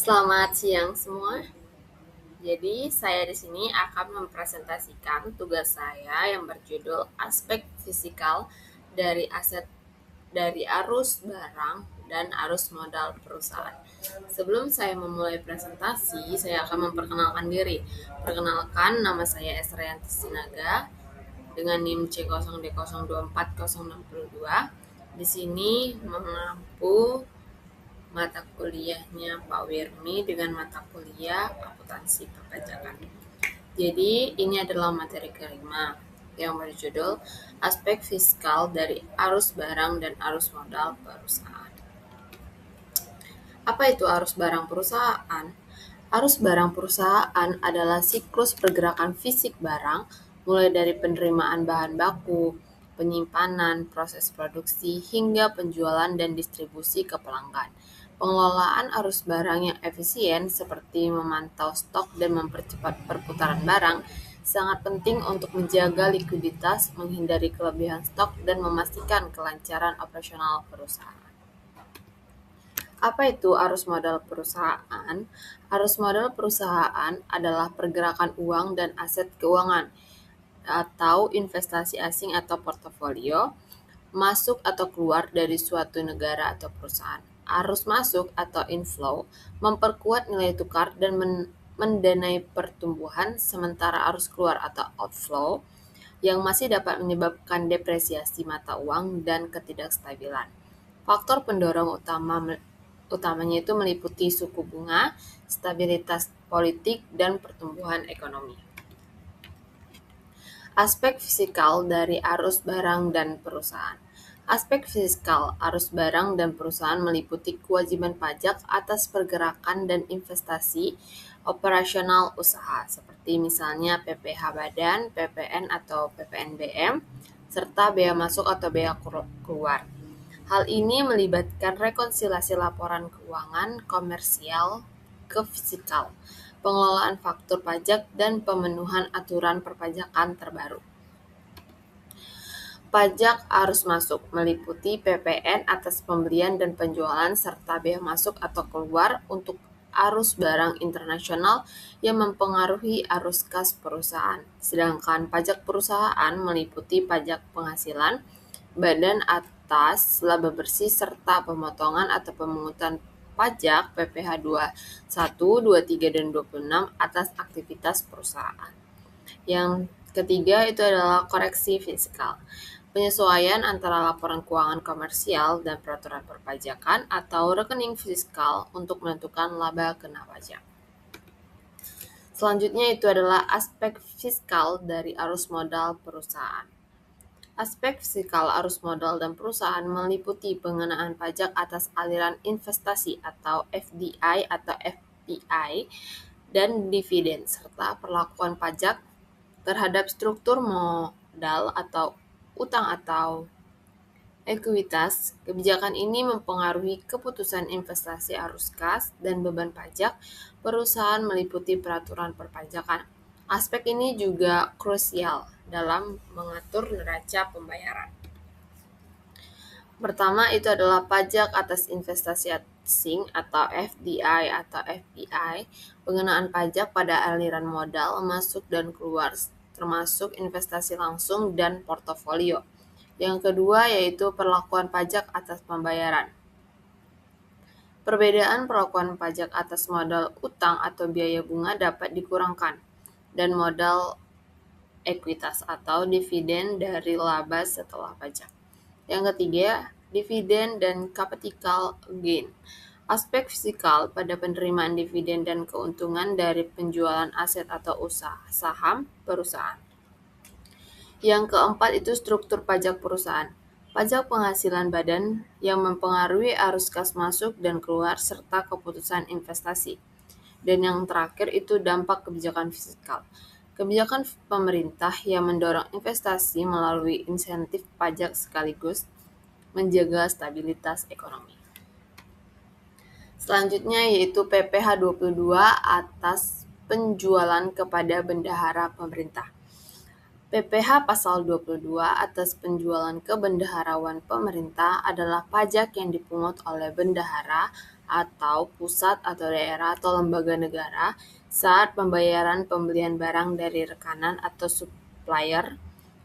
Selamat siang semua. Jadi, saya di sini akan mempresentasikan tugas saya yang berjudul aspek fisikal dari aset dari arus barang dan arus modal perusahaan. Sebelum saya memulai presentasi, saya akan memperkenalkan diri. Perkenalkan, nama saya Esrayanti Sinaga dengan NIM C0D0240062. Di sini mengampu mata kuliahnya Pak Wirmi dengan mata kuliah akuntansi perpajakan. Jadi ini adalah materi kelima yang berjudul aspek fiskal dari arus barang dan arus modal perusahaan. Apa itu arus barang perusahaan? Arus barang perusahaan adalah siklus pergerakan fisik barang mulai dari penerimaan bahan baku, penyimpanan, proses produksi, hingga penjualan dan distribusi ke pelanggan. Pengelolaan arus barang yang efisien seperti memantau stok dan mempercepat perputaran barang sangat penting untuk menjaga likuiditas, menghindari kelebihan stok, dan memastikan kelancaran operasional perusahaan. Apa itu arus modal perusahaan? Arus modal perusahaan adalah pergerakan uang dan aset keuangan atau investasi asing atau portofolio masuk atau keluar dari suatu negara atau perusahaan. Arus masuk atau inflow memperkuat nilai tukar dan mendanai pertumbuhan, sementara arus keluar atau outflow yang masih dapat menyebabkan depresiasi mata uang dan ketidakstabilan. Faktor pendorong utamanya itu meliputi suku bunga, stabilitas politik, dan pertumbuhan ekonomi. Aspek fisikal dari arus barang dan perusahaan. Aspek fiskal arus barang dan perusahaan meliputi kewajiban pajak atas pergerakan dan investasi operasional usaha, seperti misalnya PPh badan, PPN atau PPNBM, serta bea masuk atau bea keluar. Hal ini melibatkan rekonsiliasi laporan keuangan komersial ke fiskal, pengelolaan faktur pajak, dan pemenuhan aturan perpajakan terbaru. Pajak arus masuk meliputi PPN atas pembelian dan penjualan serta bea masuk atau keluar untuk arus barang internasional yang mempengaruhi arus kas perusahaan. Sedangkan pajak perusahaan meliputi pajak penghasilan, badan atas laba bersih serta pemotongan atau pemungutan pajak PPh 21, 23, dan 26 atas aktivitas perusahaan. Yang ketiga itu adalah koreksi fiskal. Penyesuaian antara laporan keuangan komersial dan peraturan perpajakan atau rekening fiskal untuk menentukan laba kena pajak. Selanjutnya itu adalah aspek fiskal dari arus modal perusahaan. Aspek fiskal arus modal dan perusahaan meliputi pengenaan pajak atas aliran investasi atau FDI atau FPI dan dividen, serta perlakuan pajak terhadap struktur modal atau utang atau ekuitas. Kebijakan ini mempengaruhi keputusan investasi arus kas dan beban pajak perusahaan meliputi peraturan perpajakan. Aspek ini juga krusial dalam mengatur neraca pembayaran. Pertama itu adalah pajak atas investasi asing atau FDI atau FPI, pengenaan pajak pada aliran modal masuk dan keluar termasuk investasi langsung dan portofolio. Yang kedua yaitu perlakuan pajak atas pembayaran. Perbedaan perlakuan pajak atas modal utang atau biaya bunga dapat dikurangkan dan modal ekuitas atau dividen dari laba setelah pajak. Yang ketiga, dividen dan capital gain. Aspek fiskal pada penerimaan dividen dan keuntungan dari penjualan aset atau usaha saham perusahaan. Yang keempat itu struktur pajak perusahaan. Pajak penghasilan badan yang mempengaruhi arus kas masuk dan keluar serta keputusan investasi. Dan yang terakhir itu dampak kebijakan fiskal. Kebijakan pemerintah yang mendorong investasi melalui insentif pajak sekaligus menjaga stabilitas ekonomi. Selanjutnya yaitu PPh 22 atas penjualan kepada bendahara pemerintah. PPh pasal 22 atas penjualan ke bendaharawan pemerintah adalah pajak yang dipungut oleh bendahara atau pusat atau daerah atau lembaga negara saat pembayaran pembelian barang dari rekanan atau supplier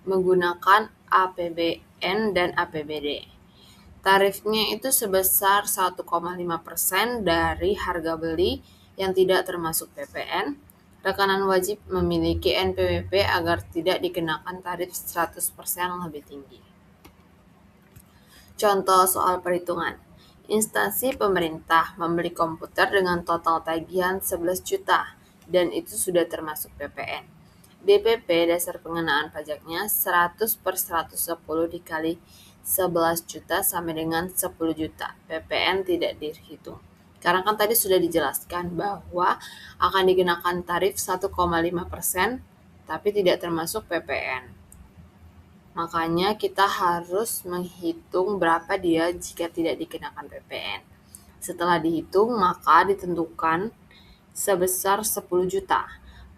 menggunakan APBN dan APBD. Tarifnya itu sebesar 1,5% dari harga beli yang tidak termasuk PPN. Rekanan wajib memiliki NPWP agar tidak dikenakan tarif 100% lebih tinggi. Contoh soal perhitungan. Instansi pemerintah membeli komputer dengan total tagihan 11 juta dan itu sudah termasuk PPN. DPP dasar pengenaan pajaknya 100/110 dikali 11 juta sama dengan 10 juta. PPN tidak dihitung. Karena kan tadi sudah dijelaskan bahwa akan dikenakan tarif 1,5% tapi tidak termasuk PPN. Makanya kita harus menghitung berapa dia jika tidak dikenakan PPN. Setelah dihitung, maka ditentukan sebesar 10 juta.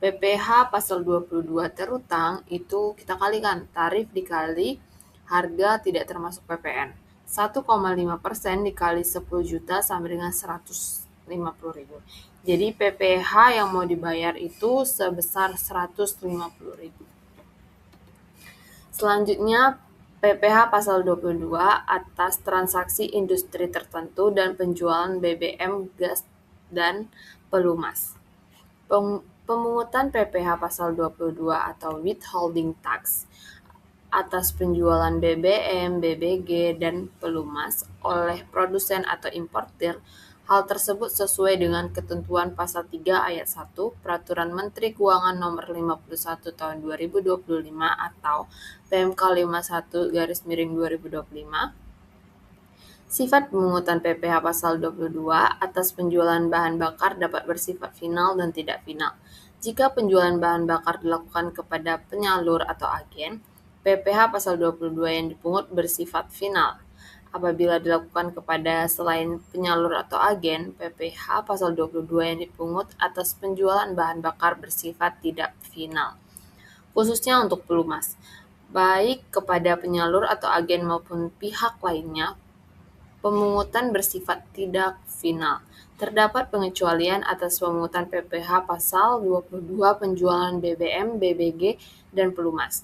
PPh pasal 22 terutang itu kita kalikan tarif dikali harga tidak termasuk PPN. 1,5% dikali 10 juta sama dengan 150.000. Jadi PPh yang mau dibayar itu sebesar 150.000. Selanjutnya, PPh pasal 22 atas transaksi industri tertentu dan penjualan BBM, gas, dan pelumas. Pemungutan PPh pasal 22 atau withholding tax atas penjualan BBM, BBG, dan pelumas oleh produsen atau importir. Hal tersebut sesuai dengan ketentuan pasal 3 ayat 1 Peraturan Menteri Keuangan Nomor 51 Tahun 2025 atau PMK 51/2025. Sifat pemungutan PPh pasal 22 atas penjualan bahan bakar dapat bersifat final dan tidak final. Jika penjualan bahan bakar dilakukan kepada penyalur atau agen, PPh pasal 22 yang dipungut bersifat final. Apabila dilakukan kepada selain penyalur atau agen, PPh pasal 22 yang dipungut atas penjualan bahan bakar bersifat tidak final. Khususnya untuk pelumas, baik kepada penyalur atau agen maupun pihak lainnya, pemungutan bersifat tidak final. Terdapat pengecualian atas pemungutan PPh pasal 22 penjualan BBM, BBG, dan pelumas.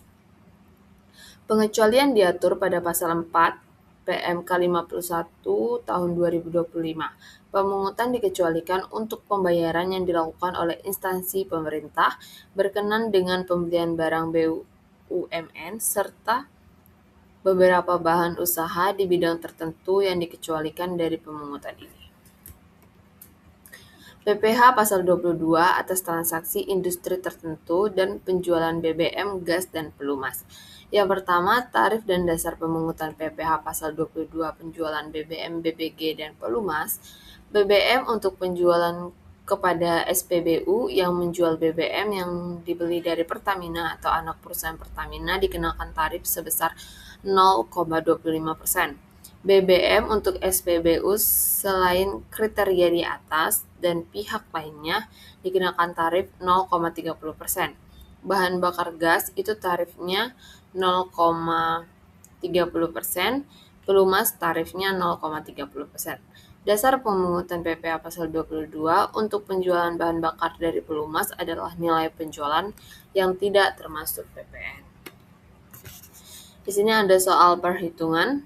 Pengecualian diatur pada pasal 4 PMK 51 tahun 2025. Pemungutan dikecualikan untuk pembayaran yang dilakukan oleh instansi pemerintah berkenan dengan pembelian barang BUMN serta beberapa bahan usaha di bidang tertentu yang dikecualikan dari pemungutan ini. PPh pasal 22 atas transaksi industri tertentu dan penjualan BBM, gas, dan pelumas. Yang pertama, tarif dan dasar pemungutan PPh pasal 22 penjualan BBM, BBG, dan pelumas. BBM untuk penjualan kepada SPBU yang menjual BBM yang dibeli dari Pertamina atau anak perusahaan Pertamina dikenakan tarif sebesar 0,25%. BBM untuk SPBU selain kriteria di atas dan pihak lainnya dikenakan tarif 0,30%. Bahan bakar gas itu tarifnya 0,30%, pelumas tarifnya 0,30%. Dasar pemungutan PPh pasal 22 untuk penjualan bahan bakar dari pelumas adalah nilai penjualan yang tidak termasuk PPN. Di sini ada soal perhitungan.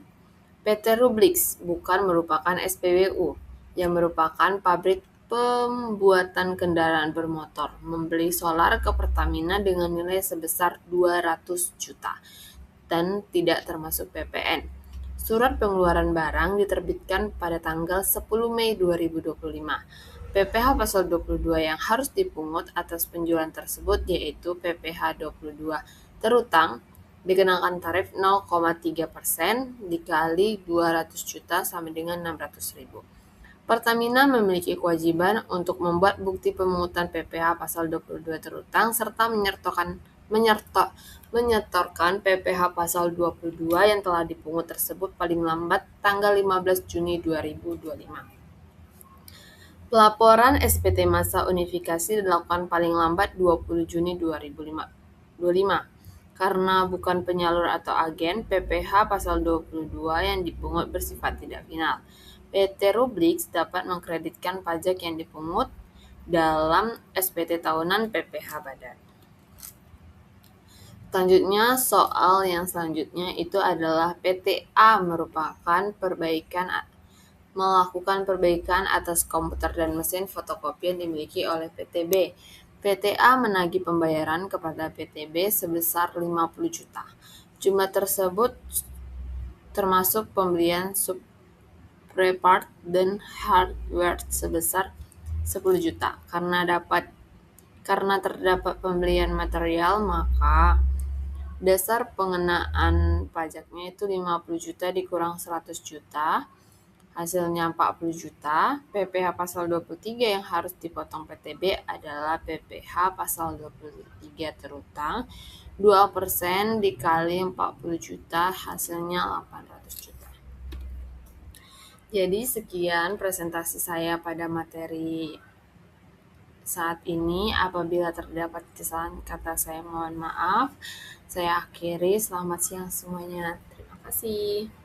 PT Rublix bukan merupakan SPBU yang merupakan pabrik pembuatan kendaraan bermotor membeli solar ke Pertamina dengan nilai sebesar 200 juta dan tidak termasuk PPN. Surat pengeluaran barang diterbitkan pada tanggal 10 Mei 2025. PPh pasal 22 yang harus dipungut atas penjualan tersebut yaitu PPh 22 terutang dikenakan tarif 0,3% dikali 200 juta sama dengan 600.000. Pertamina memiliki kewajiban untuk membuat bukti pemungutan PPh pasal 22 terutang serta menyetorkan PPh pasal 22 yang telah dipungut tersebut paling lambat tanggal 15 Juni 2025. Pelaporan SPT masa unifikasi dilakukan paling lambat 20 Juni 2025. Karena bukan penyalur atau agen, PPh pasal 22 yang dipungut bersifat tidak final. PT Rublix dapat mengkreditkan pajak yang dipungut dalam SPT tahunan PPh Badan. Selanjutnya, soal yang selanjutnya itu adalah PTA melakukan perbaikan atas komputer dan mesin fotokopi yang dimiliki oleh PTB. PTA menagih pembayaran kepada PTB sebesar 50 juta. Jumlah tersebut termasuk pembelian spare part dan hardware sebesar 10 juta. Karena terdapat pembelian material, maka dasar pengenaan pajaknya itu 50 juta dikurang 100 juta, hasilnya 40 juta. PPh pasal 23 yang harus dipotong PTB adalah PPh pasal 23 terutang 2% dikali 40 juta, hasilnya 800 juta. Jadi sekian presentasi saya pada materi saat ini. Apabila terdapat kesalahan kata, saya mohon maaf. Saya akhiri. Selamat siang semuanya. Terima kasih.